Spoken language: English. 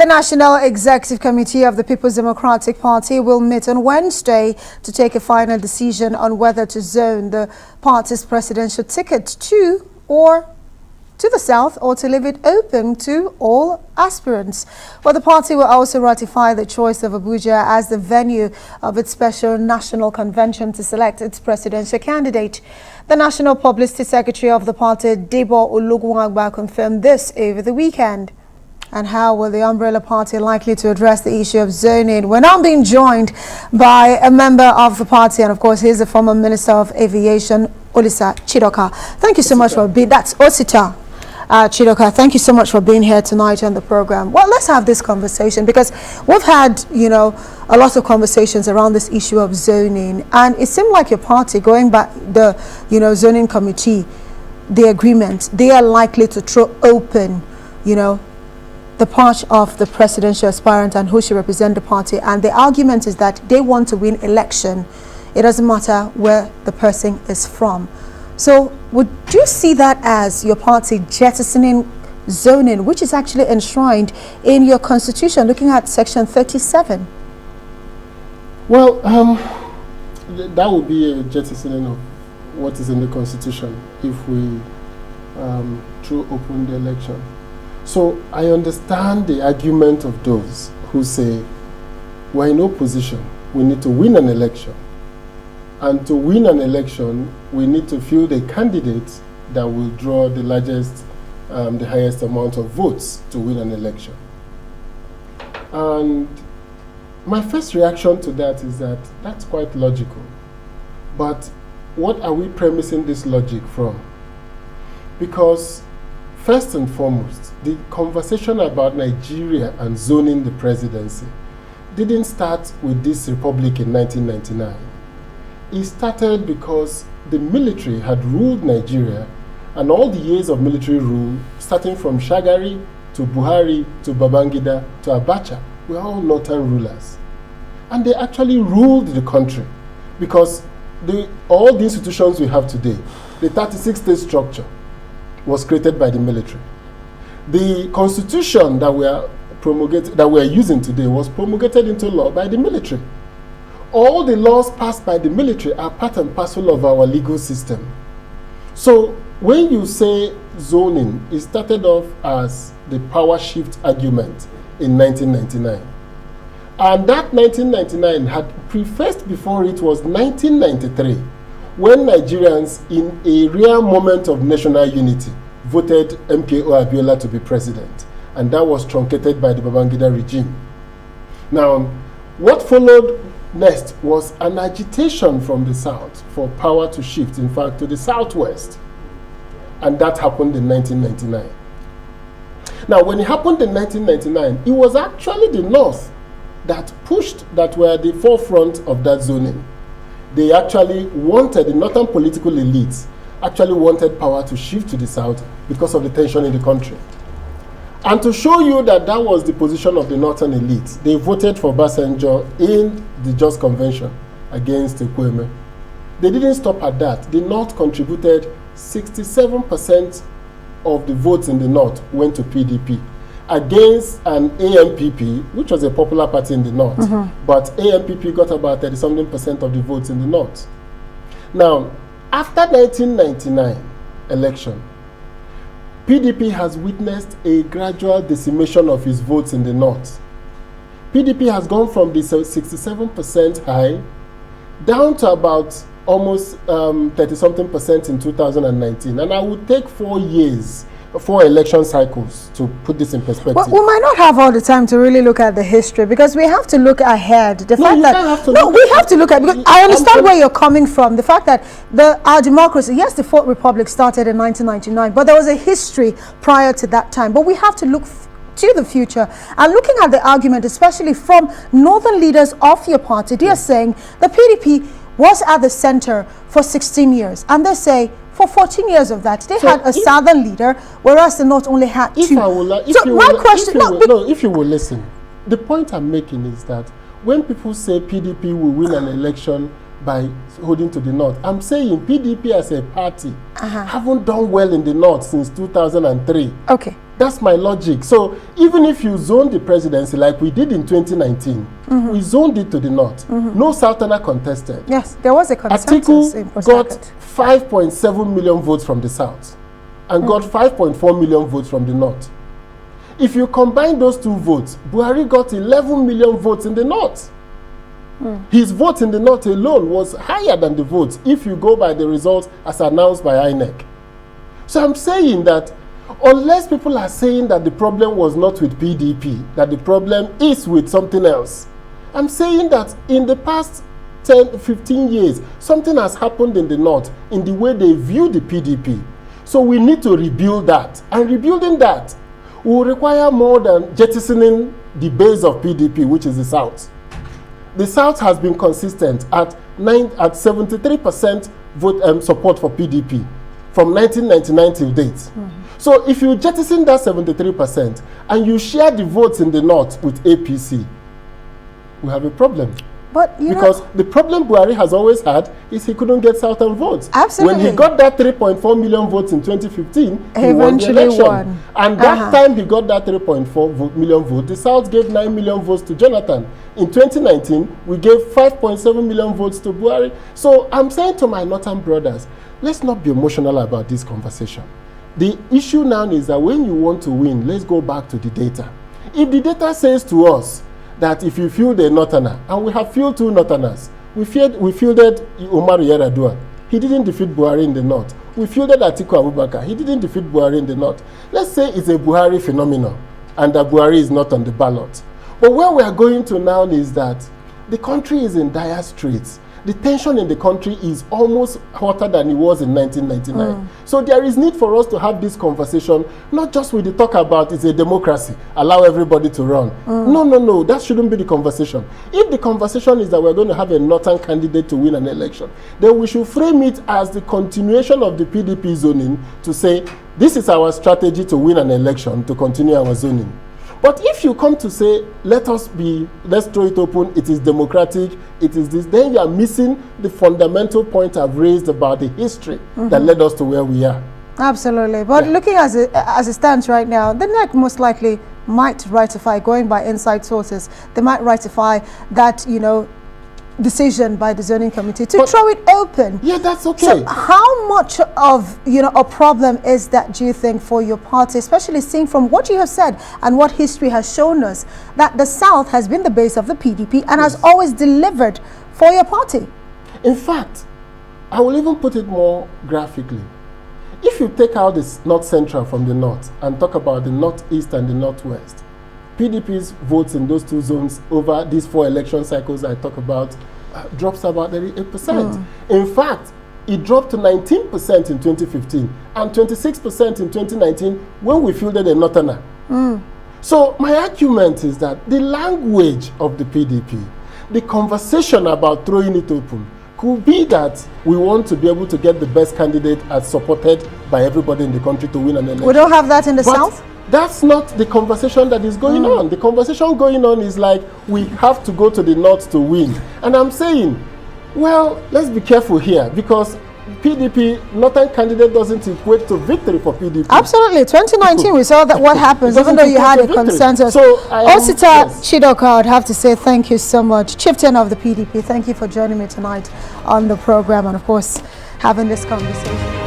The National Executive Committee of the People's Democratic Party will meet on Wednesday to take a final decision on whether to zone the party's presidential ticket to the south or to leave it open to all aspirants. Well, the party will also ratify the choice of Abuja as the venue of its special national convention to select its presidential candidate. The National Publicity Secretary of the party, Debo Ologunagba, confirmed this over the weekend. And how will the umbrella party likely to address the issue of zoning? We're now being joined by a member of the party, and of course, he's the former Minister of Aviation, Osita Chidoka. Thank you so much for being. That's Osita Chidoka. Thank you so much for being here tonight on the program. Well, let's have this conversation because we've had, a lot of conversations around this issue of zoning, and it seemed like your party, going back the, zoning committee, the agreement, they are likely to throw open, the part of the presidential aspirant and who should represent the party. And the argument is that they want to win election. It doesn't matter where the person is from. So would you see that as your party jettisoning zoning, which is actually enshrined in your constitution, looking at section 37? Well, that would be a jettisoning of what is in the constitution if we throw open the election. So I understand the argument of those who say we're in opposition, we need to win an election. And to win an election, we need to field a candidate that will draw the largest, the highest amount of votes to win an election. And my first reaction to that is that that's quite logical. But what are we premising this logic from? Because first and foremost, the conversation about Nigeria and zoning the presidency didn't start with this republic in 1999. It started because the military had ruled Nigeria, and all the years of military rule, starting from Shagari to Buhari to Babangida to Abacha, were all northern rulers. And they actually ruled the country because all the institutions we have today, the 36-state structure, was created by the military. The constitution that we are using today was promulgated into law by the military. All the laws passed by the military are part and parcel of our legal system. So when you say zoning, it started off as the power shift argument in 1999. And that 1999 had prefaced before it was 1993, when Nigerians, in a rare moment of national unity, voted MKO Abiola to be president. And that was truncated by the Babangida regime. Now, what followed next was an agitation from the south for power to shift, in fact, to the southwest. And that happened in 1999. Now, when it happened in 1999, it was actually the north that were at the forefront of that zoning. They actually wanted, the northern political elites actually wanted power to shift to the south because of the tension in the country. And to show you that that was the position of the northern elite, they voted for Basenjo in the Just Convention against Ekweme. They didn't stop at that. The north contributed 67% of the votes in the north went to PDP against an AMPP, which was a popular party in the north. But AMPP got about 30-something% of the votes in the north. Now, after 1999 election, PDP has witnessed a gradual decimation of its votes in the north. PDP has gone from the 67% high down to about almost 30-something% in 2019. And I would take 4 years, 4 election cycles to put this in perspective. Well, we might not have all the time to really look at the history because we have to look ahead. We have to look at, because I understand where you're coming from. The fact that our democracy, yes, the Fourth Republic started in 1999, but there was a history prior to that time. But we have to look to the future, and looking at the argument, especially from northern leaders of your party, they are saying the PDP was at the center for 16 years, and they say for 14 years of that, they had a southern leader, whereas the north only had 2. If you will listen, the point I'm making is that when people say PDP will win an election by holding to the north. I'm saying PDP as a party haven't done well in the north since 2003. Okay. That's my logic. So even if you zone the presidency like we did in 2019, we zoned it to the north. No Southerner contested. Yes, there was a consensus in Port got Harcourt. 5.7 million votes from the south and got 5.4 million votes from the north. If you combine those two votes, Buhari got 11 million votes in the north. His vote in the north alone was higher than the votes if you go by the results as announced by INEC. So I'm saying that unless people are saying that the problem was not with PDP, that the problem is with something else, I'm saying that in the past 10, 15 years, something has happened in the north in the way they view the PDP. So we need to rebuild that. And rebuilding that will require more than jettisoning the base of PDP, which is the south. The south has been consistent at 73% vote support for PDP from 1999 till date. So if you jettison that 73% and you share the votes in the north with APC, we have a problem. But because the problem Buhari has always had is he couldn't get southern votes. Absolutely. When he got that 3.4 million votes in 2015, he won the eventually election. won. And that time he got that 3.4 million votes, the South gave 9 million votes to Jonathan. In 2019, we gave 5.7 million votes to Buhari. So I'm saying to my northern brothers, let's not be emotional about this conversation. The issue now is that when you want to win, let's go back to the data. If the data says to us that if you field a northerner, and we have fielded 2 northerners, we fielded Umar Yar'Adua. He didn't defeat Buhari in the north. We fielded Atiku Abubakar. He didn't defeat Buhari in the north. Let's say it's a Buhari phenomenon and that Buhari is not on the ballot. But where we are going to now is that the country is in dire straits. The tension in the country is almost hotter than it was in 1999. So there is need for us to have this conversation, not just with the talk about it's a democracy, allow everybody to run. No, that shouldn't be the conversation. If the conversation is that we're going to have a northern candidate to win an election, then we should frame it as the continuation of the PDP zoning to say, this is our strategy to win an election, to continue our zoning. But if you come to say, let's throw it open, it is democratic, it is this, then you are missing the fundamental point I've raised about the history that led us to where we are. Absolutely. But looking as it stands right now, the NEC most likely might ratify, going by inside sources, they might ratify that, decision by the zoning committee to throw it open. Yeah, that's okay. So how much of a problem is that, do you think, for your party, especially seeing from what you have said and what history has shown us that the South has been the base of the PDP and has always delivered for your party? In fact, I will even put it more graphically. If you take out the North Central from the North and talk about the Northeast and the Northwest, PDP's votes in those 2 zones over these 4 election cycles I talk about drops about 38%. In fact, it dropped to 19% in 2015 and 26% in 2019 when we fielded a northerner. So my argument is that the language of the PDP, the conversation about throwing it open, could be that we want to be able to get the best candidate as supported by everybody in the country to win an election. We don't have that in the South? That's not the conversation that is going on. The conversation going on is like, we have to go to the north to win. And I'm saying, well, let's be careful here, because PDP, northern candidate doesn't equate to victory for PDP. Absolutely. 2019, we saw that what happens, even though you had a consensus. So Osita Chidoka, I would have to say thank you so much. Chieftain of the PDP, thank you for joining me tonight on the program and, of course, having this conversation.